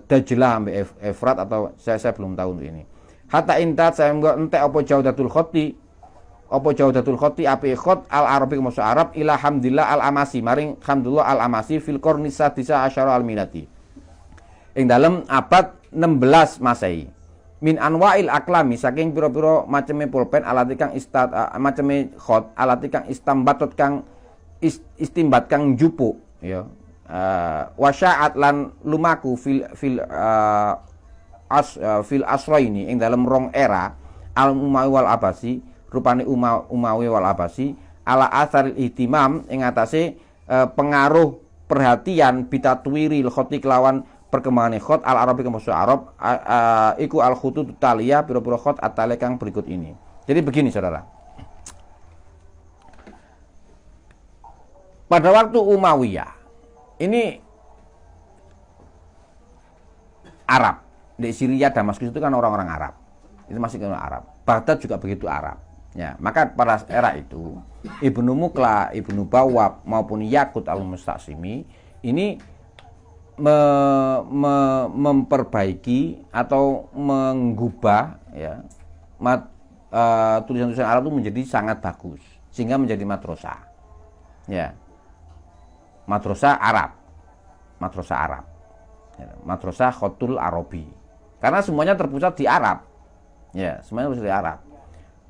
Dajlah sampai Efrat atau saya belum tahu untuk ini. Hatta intat saya enggak entek apa Jaudatul Khoti api khot al-Arabi maksud Arab ila hamdillah al-Amasi maring hamdulillah al-Amasi fil qarni sadisa asyara al-minati. Ing dalem abad 16 Masehi. Min anwa'il aklami saking pira-pira maceme pulpen alati kang maceme khot alati kang istambatot kang istimbat kang jupuk, ya, wasya'at lan lumaku fil asraini ing dalam rong era al Umawi wal Abbasi rupane Umawi wal Abbasi ala asaril ihtimam ing atase pengaruh perhatian bitatwiril khoti kelawan perkembangan khot al Arabi ke Arab iku al khutut taliyah pira-pira khot atale kang berikut ini. Jadi begini saudara. Pada waktu Umayyah ini Arab. Di Syria, Damaskus itu kan orang-orang Arab. Itu masih orang Arab. Baghdad juga begitu Arab. Ya, maka pada era itu Ibnu Muqla, Ibnu Bawwab maupun Yaqut al-Mustaqsimi ini memperbaiki atau menggubah ya tulisan-tulisan Arab itu menjadi sangat bagus sehingga menjadi madrasah. Ya. Madrasah Arab. Madrasah Arab. Ya, madrasah Khotul Arabi. Karena semuanya terpusat di Arab. Ya, semuanya terpusat di Arab.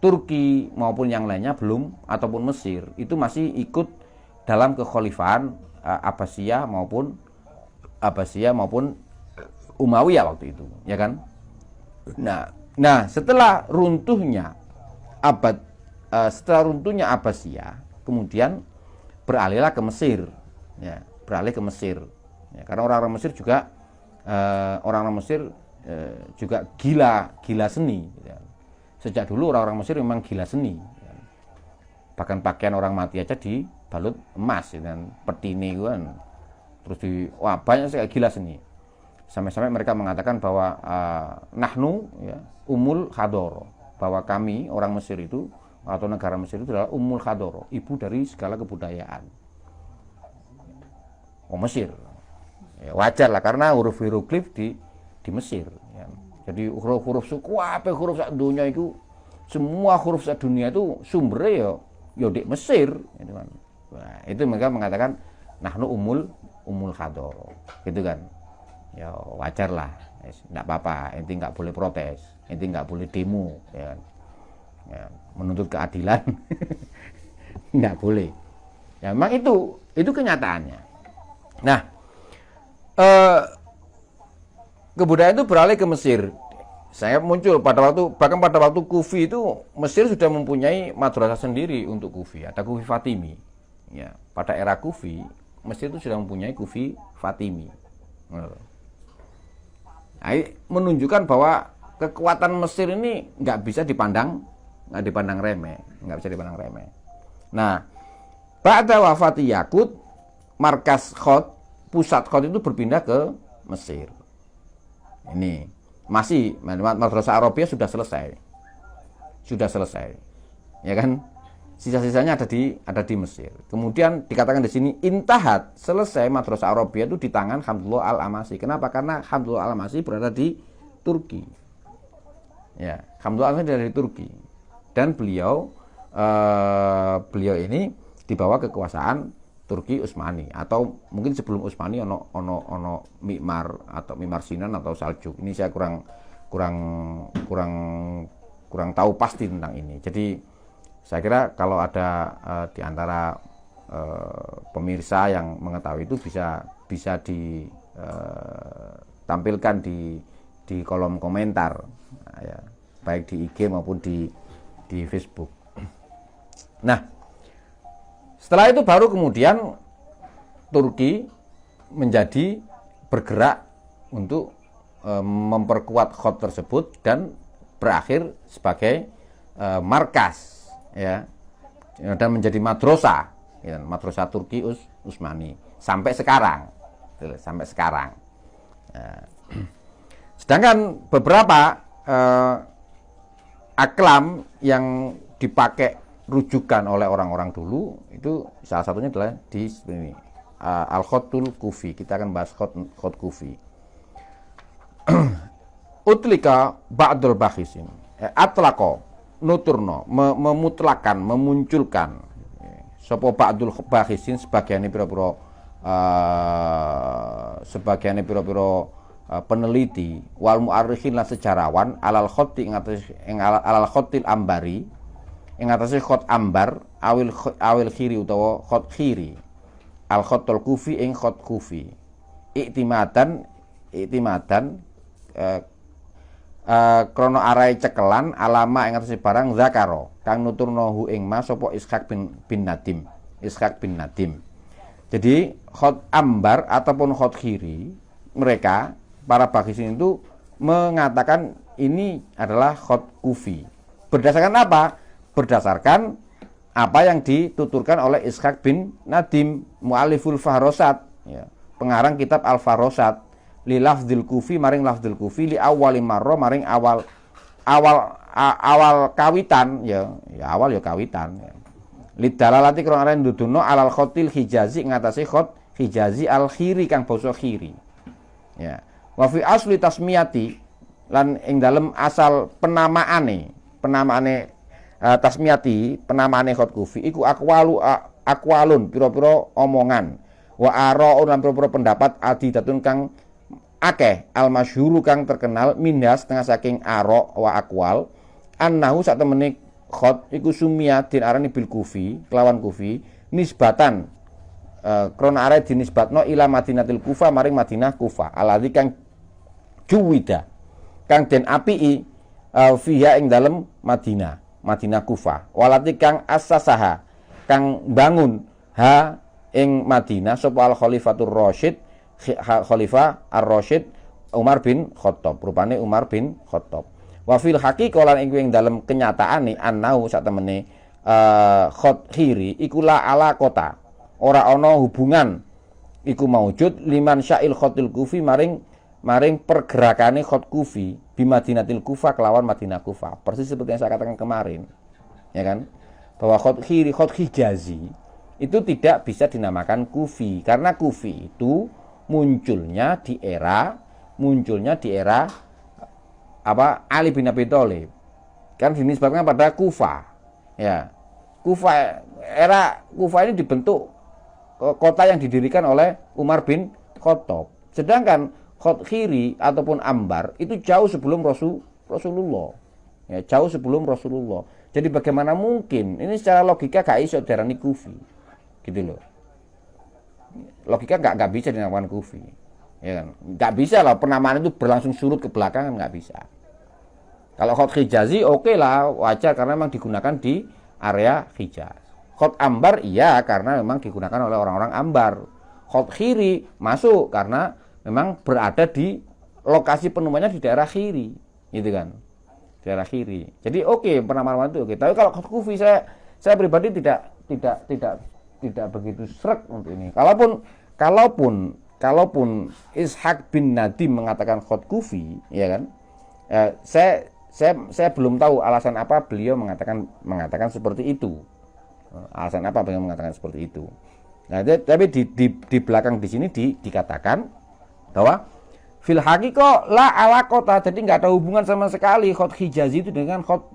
Turki maupun yang lainnya belum, ataupun Mesir itu masih ikut dalam kekhalifahan Abbasiyah maupun Umayyah waktu itu, ya kan? Nah, setelah runtuhnya Abbasiyah, kemudian beralihlah ke Mesir, ya, beralih ke Mesir, ya, karena orang-orang Mesir juga juga gila seni. Ya. Sejak dulu orang-orang Mesir memang gila seni, ya. Bahkan pakaian orang mati aja dibalut emas, ya, dan petine kan. Terus banyak sekali gila seni. Sampai-sampai mereka mengatakan bahwa nahnu ya, umul khadoro, bahwa kami orang Mesir itu atau negara Mesir itu adalah umul khadoro, ibu dari segala kebudayaan. Mesir. Ya, wajar lah karena huruf hieroglif di Mesir. Ya. Jadi huruf suku apa huruf sak dunia itu, semua huruf sak dunia itu sumbernya ya di Mesir. Gitu kan. Nah, itu mereka mengatakan nahnu umul khadoro, gitu kan. Ya wajar lah, enggak apa-apa, inti nggak boleh protes, inti nggak boleh demo, ya kan. Ya, menuntut keadilan nggak boleh. Ya memang itu kenyataannya. Nah, kebudayaan itu beralih ke Mesir. Saya muncul bahkan pada waktu Kufi itu Mesir sudah mempunyai madrasah sendiri untuk Kufi, ada Kufi Fatimi. Ya, pada era Kufi Mesir itu sudah mempunyai Kufi Fatimi. Nah, menunjukkan bahwa kekuatan Mesir ini nggak dipandang remeh. Nah, ba'da wafati Yaqut, markas Khot, pusat Khot itu berpindah ke Mesir. Ini masih madrasah Arabia sudah selesai, ya kan? Sisa-sisanya ada di Mesir. Kemudian dikatakan di sini intahat, selesai madrasah Arabia itu di tangan Hamdullah Al-Amasi. Kenapa? Karena Hamdullah Al-Amasi berada di Turki. Ya, Hamdullah Al-Amasi dari Turki. Dan beliau ini di bawah kekuasaan Turki Utsmani, atau mungkin sebelum Utsmani ono Mikmar atau Mimar Sinan atau Saljuk. Ini saya kurang tahu pasti tentang ini. Jadi saya kira kalau ada di antara pemirsa yang mengetahui itu bisa ditampilkan di kolom komentar, ya, baik di IG maupun di Facebook. Nah, setelah itu baru kemudian Turki bergerak untuk memperkuat Khot tersebut dan berakhir sebagai markas, ya, dan menjadi madrasah, ya, madrasah Turki Utsmani sampai sekarang. Ya. Sedangkan beberapa aklam yang dipakai rujukan oleh orang-orang dulu itu salah satunya adalah di sini Al-Khotul Kufi. Kita akan bahas Khot Kufi. Utlika ba'dul bakhisin, atlaqo nuturno, memutlakan, memunculkan sapa ba'dul bakhisin sebagian pira-pira peneliti wal mu'arrikhin lan sejarawan alal khotti ing alal khottil ambari ing atase khot ambar awil khiri utawa khot khiri al khotul kufi ing khot kufi iktimadan krono arai cekelan alama ing atase barang zakaro kang nuturno ing ma sapa Ishaq bin Nadim. Jadi khot ambar ataupun khot khiri, mereka para bakhisin itu mengatakan ini adalah khot kufi. Berdasarkan apa? Berdasarkan apa yang dituturkan oleh Ishaq bin Nadim, mu'aliful fahrosat, ya, pengarang kitab Al-Farosat li lafdzil kufi maring lafdzil kufi li awwali marra maring awal kawitan ya awal ya kawitan ya. Lidalalati krana arep nduduno alal khotil hijazi ngatasi khot hijazi al khiri kang basa khiri ya wa fi asli tasmiyati lan ing dalem asal penamaane tasmiyati penamaane khot kufi iku akwalun pira-pira omongan wa ara'un lan pira-pira pendapat adidatun kang akeh al masyhuru kang terkenal minhas setengah saking ara wa akwal annahu sak temene khot iku sumia din arani bil kufi kelawan kufi nisbatan krona are dinisbatno ila Madinatil Kufa maring Madinah Kufa aladzi kang juwida kang den apii fiha ing dalem Madinah Kufa walati kang assasaha kang bangun ha ing Madinah sapa al khalifatur rasyid khalifah ar-rasyid Umar bin Khattab rupane Umar bin Khattab wa fil haqiqah lan ing dalem kenyataane annau sak temene khot khiri iku la ala kota ora ana hubungan iku maujud liman sya'il khotil kufi maring pergerakane khot kufi bi Madinatil Kufa kelawan Madinah Kufa persis seperti yang saya katakan kemarin ya kan bahwa khot khiri khot hijazi itu tidak bisa dinamakan kufi karena kufi itu munculnya di era Ali bin Abi Thalib kan dinisbatkan pada Kufa ya era Kufa ini dibentuk kota yang didirikan oleh Umar bin Khattab sedangkan khot khiri ataupun ambar itu jauh sebelum Rasulullah ya jauh sebelum Rasulullah jadi bagaimana mungkin ini secara logika gak iso diarani kufi gitu loh logika nggak bisa dinamakan kufi ya kan nggak bisa lah penamaan itu berlangsung surut ke belakang nggak bisa kalau khot hijazi oke lah wajar karena memang digunakan di area Hijaz khot ambar iya karena memang digunakan oleh orang-orang ambar khot khiri masuk karena memang berada di lokasi penemuannya di daerah khiri gitu kan daerah khiri jadi oke penamaan itu oke tapi kalau khot kufi saya pribadi tidak begitu srek untuk ini kalaupun Ishaq bin Nadim mengatakan khot kufi ya kan saya belum tahu alasan apa beliau mengatakan seperti itu alasan apa beliau mengatakan seperti itu nah tapi di belakang di sini dikatakan bahwa fil haqiqah la alaqata jadi nggak ada hubungan sama sekali khot hijazi itu dengan khot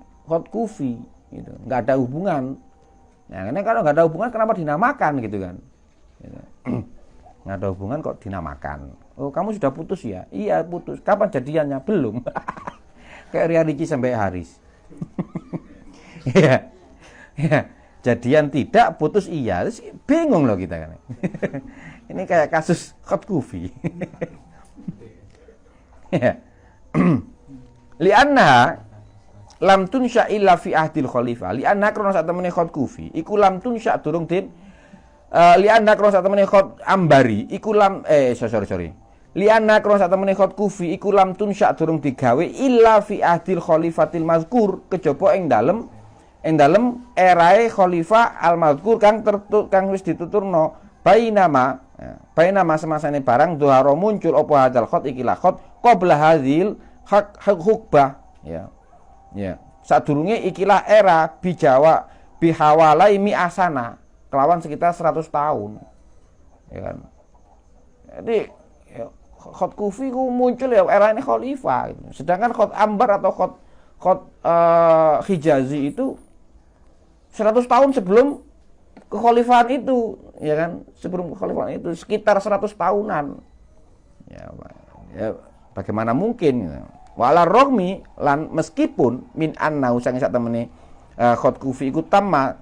kufi gitu nggak ada hubungan nah karena kalau nggak ada hubungan kenapa dinamakan gitu kan gitu. Nggak ada hubungan kok dinamakan oh kamu sudah putus ya iya putus kapan jadiannya belum kayak Ria Riki sampai Haris ya jadian tidak putus iya bingung loh kita kan ini kayak kasus khot kufi ya lianna lam tunsya illa fi ahdil khalifah lianna krono sak temene khot kufi iku lam tunsya durung din lianna krono sak temene khot ambari iku lam sorry lianna krono sak temene khot kufi iku lam tunsya durung digawe illa fi ahdil khalifatil mazkur kejaba ing dalem erae khalifah al mazkur kang wis dituturno bainama semasane barang dhuhara muncul apa hadzal khot ikilah khot qabla hadzil hukbah ya sadurunge ikilah era bijawa bihawalai mi'asana kelawan sekitar 100 tahun ya kan jadi khot kufi ku muncul ya era ini khalifah gitu. Sedangkan khot ambar atau khot hijazi itu 100 tahun sebelum kekhalifahan itu ya kan sebelum kekhalifahan itu sekitar 100 tahunan ya bagaimana mungkin wala rohmi lan meskipun min anna usang sak temene khot kufi iku tamma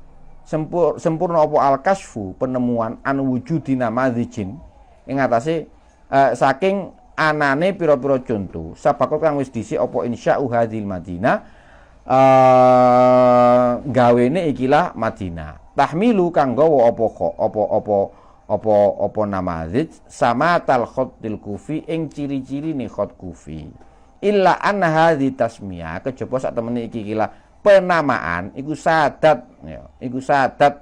sempurna apa al-kasfu penemuan an wujudina madzijin ing atase saking anane pira-pira conto sabakot kang wis dhisik apa insya'u hadzil Madinah gawene ikilah Madinah tahmilu kang gawa apa namadzij sama tal khotil kufi ing ciri-cirine khot kufi illa anna hadhi tasmiyah kejaba sak temene iki penamaan iku sadat ya iku sadat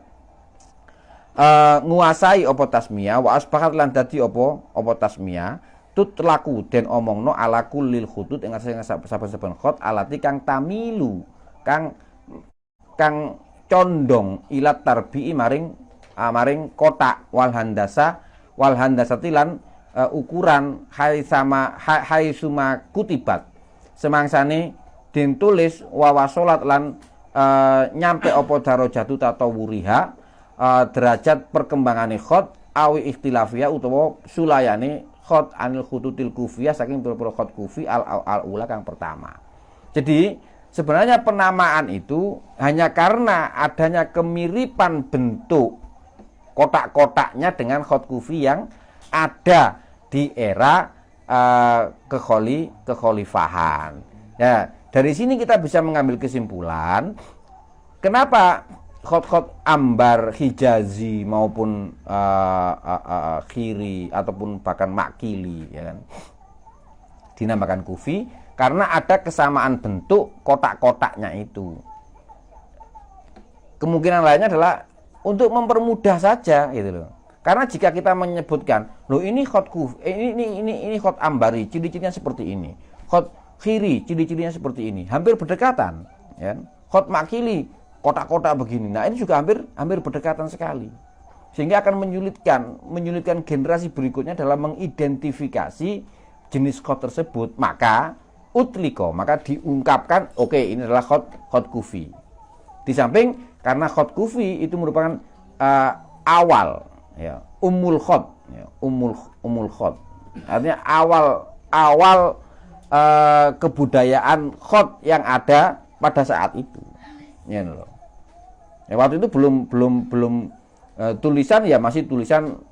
nguasai apa tasmiyah wa asbahat lan dadi apa tasmiyah tutlaku den omongno ala kullil khutut ing saben-saben khot alati kang tamilu kang condong ilat tarbi'i maring kotak wal handasati lan ukuran hai suma kutibat semangsane den tulis wa wasolat lan nyampe apa darajatu tatawuriha derajat perkembangane khot awi ikhtilafiyah utawa sulayane khot anil khututil kufiyah saking pira-pira khot kufi al-ula kang pertama. Jadi sebenarnya penamaan itu hanya karena adanya kemiripan bentuk kotak-kotaknya dengan khot kufi yang ada di era kekhalifahan. Ya, dari sini kita bisa mengambil kesimpulan kenapa khot-khot ambar Hijazi maupun khiri ataupun bahkan makili ya kan dinamakan kufi karena ada kesamaan bentuk kotak-kotaknya itu. Kemungkinan lainnya adalah untuk mempermudah saja gitu loh. Karena jika kita menyebutkan, loh ini khot kufi, ini khot ambari, ciri-cirinya seperti ini. Khot khiri, ciri-cirinya seperti ini. Hampir berdekatan, ya. Khot makili kotak-kotak begini. Nah, ini juga hampir berdekatan sekali. Sehingga akan menyulitkan generasi berikutnya dalam mengidentifikasi jenis khot tersebut. Maka diungkapkan, oke, ini adalah khot kufi. Di samping karena khot kufi itu merupakan awal ya, umul khot ya, umul khot. Artinya awal kebudayaan khot yang ada pada saat itu. Ya loh. Ya, waktu itu belum tulisan ya masih tulisan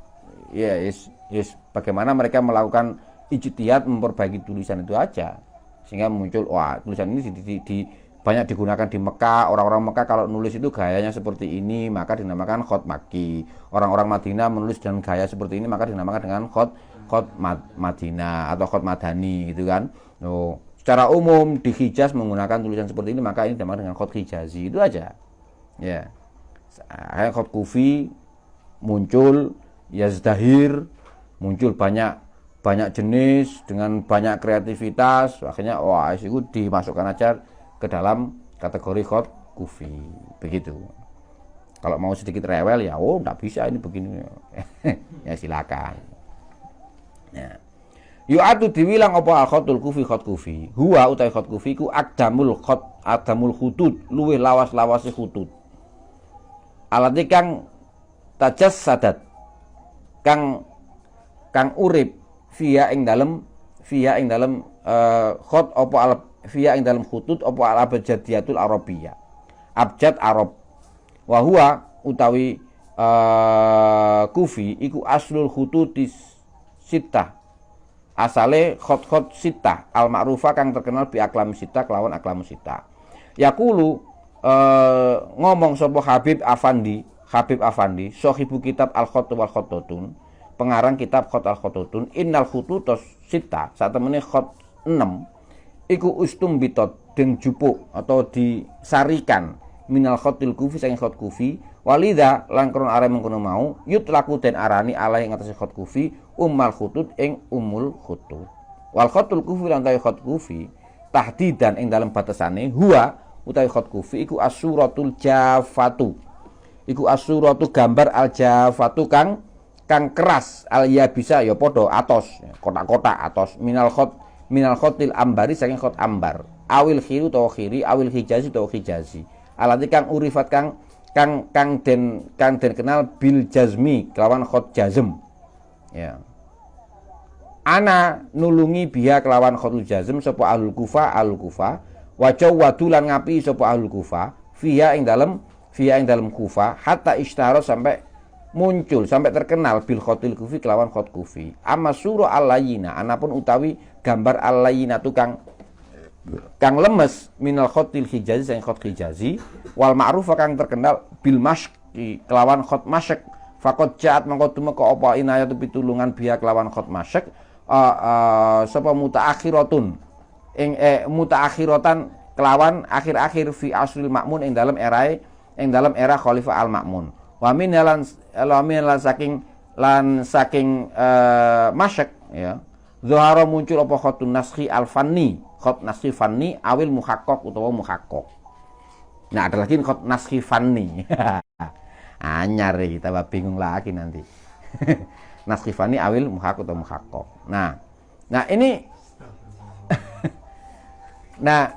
ya yes, bagaimana mereka melakukan ijtihad memperbaiki tulisan itu aja sehingga muncul wah tulisan ini banyak digunakan di Mekah. Orang-orang Mekah kalau nulis itu gayanya seperti ini maka dinamakan khot Makki. Orang-orang Madinah menulis dengan gaya seperti ini maka dinamakan dengan khot Madinah atau khot Madani gitu kan. Oh, secara umum di Hijaz menggunakan tulisan seperti ini maka ini dinamakan dengan khot Hijazi. Itu aja. Ya, khot kufi muncul, yazdahir muncul banyak jenis dengan banyak kreativitas, akhirnya wah itu dimasukkan aja ke dalam kategori khot kufi begitu. Kalau mau sedikit rewel ya, oh enggak bisa ini begini, ya silakan. Ya. Yu'atu diwilang apa al khotul kufi khot kufi. Huwa utai khot kufi ku adamul khutut, luwih lawas-lawase khutut. Alati kang tajas sadat kang urip via ing dalem khot apa al via ing dalem khutut apa al abjadiyatul arabiyah abjad arab wa huwa utawi kufi iku aslul khututis sittah asale khot sittah al ma'rufa kang terkenal bi aklam sittah kelawan aklam sittah yaqulu ngomong sapa Habib Afandi sahibu kitab al-khot wal khototun pengarang kitab khot al-khototun innal khututus sittah saat temene khot 6 iku ustum bitot den jupuk atau disarikan minal khotil kufi saking khot kufi walidha lan kron are mengkono mau yutlaku den arani ala ing atase khot kufi ummal khutut ing umul khutut wal khotul kufi lan ta khot kufi tahdidan ing dalam batasane huwa utawi khot kufi iku asuratul jafatu iku asuratu gambar al jafatu kang keras al ya bisa ya padha atos kotak-kotak atos minal khotil ambari saking khot ambar awil khiru utawa khiri awil hijazi utawa hijazi alati kang urifat kang den kenal bil jazmi kelawan khot jazm ya ana nulungi biha kelawan khotul jazm sapa ahlul kufa wajau wadulan ngapi sapa ahlul kufa fiha ing dalem kufa hatta ishtahara sampai muncul sampai terkenal bil khotil kufi kelawan khot kufi amma surah al-layyina anapun utawi gambar al-layyina tu kang lemes minal khotil hijazi sang khot hijazi wal ma'ruf kang terkenal bil masyqi kelawan khot masyq faqad ja'at mangko tumeka apa inayatu pitulungan biya kelawan khot masyq sapa mutaakhiratun ing mutaakhiratan kelawan akhir-akhir fi asril Ma'mun ing dalam era Khalifah al-Ma'mun Wa min lan saking masyak ya. Zuhara muncul apa khatun naskhi al-fanni, khat naskhi fanni awil muhaqqaq utawa muhaqqaq. Nah, ada lagi khat naskhi fanni. Anyar kita bingung lagi nanti. Naskhi fanni awil muhaqqaq atau muhaqqaq. Nah ini nah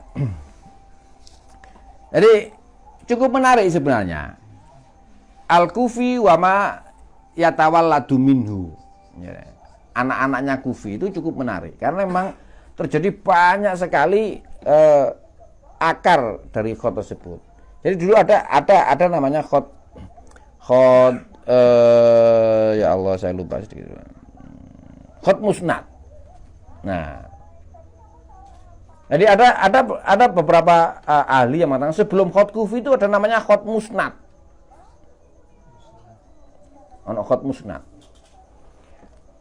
jadi cukup menarik sebenarnya. Al-Kufi wa ma yatawalladu minhu. Ya. Anak-anaknya Kufi itu cukup menarik karena memang terjadi banyak sekali akar dari khot tersebut. Jadi dulu ada namanya khot ya Allah saya lupa sedikit. Khot musnad. Nah, jadi ada beberapa ahli yang mengatakan sebelum khot Kufi itu ada namanya khot musnad. Ono khot musnad.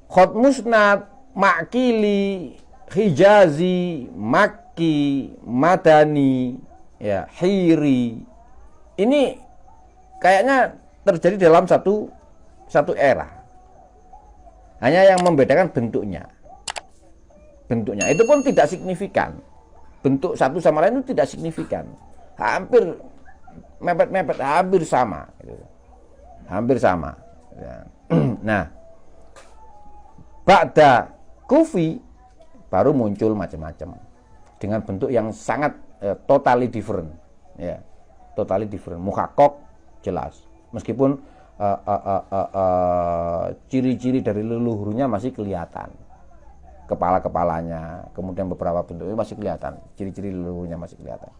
Khot musnad, Makili, Hijazi, Makki, Madani, ya, Hiri. Ini kayaknya terjadi dalam satu era. Hanya yang membedakan bentuknya. Bentuknya itu pun tidak signifikan. Bentuk satu sama lain itu tidak signifikan. Hampir mepet-mepet, hampir sama. Hampir sama. Nah, ba'da Kufi baru muncul macam-macam dengan bentuk yang sangat totally different, ya, totally different. Muhaqqaq jelas, meskipun ciri-ciri dari leluhurnya masih kelihatan, kepala-kepalanya, kemudian beberapa bentuknya masih kelihatan, ciri-ciri leluhurnya masih kelihatan.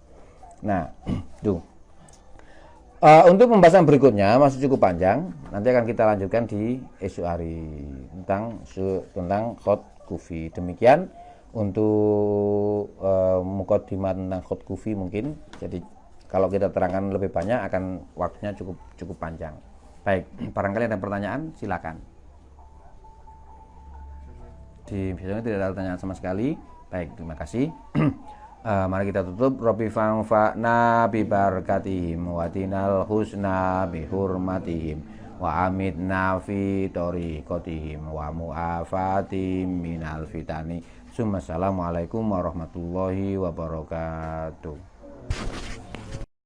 Nah, tuh. Untuk pembahasan berikutnya masih cukup panjang. Nanti akan kita lanjutkan di esok hari tentang khot Kufi. Demikian untuk mukaddimah tentang khot Kufi mungkin. Jadi kalau kita terangkan lebih banyak akan waktunya cukup panjang. Baik, barangkali ada pertanyaan, silakan. Di videonya tidak ada pertanyaan sama sekali. Baik, terima kasih. Mari kita tutup. Rabbi fa'na bi barakatihim wa tinal husna bi hurmatihim wa amitna fi tariqatihim wa mu'afatim minal fitani. Assalamualaikum warahmatullahi wabarakatuh.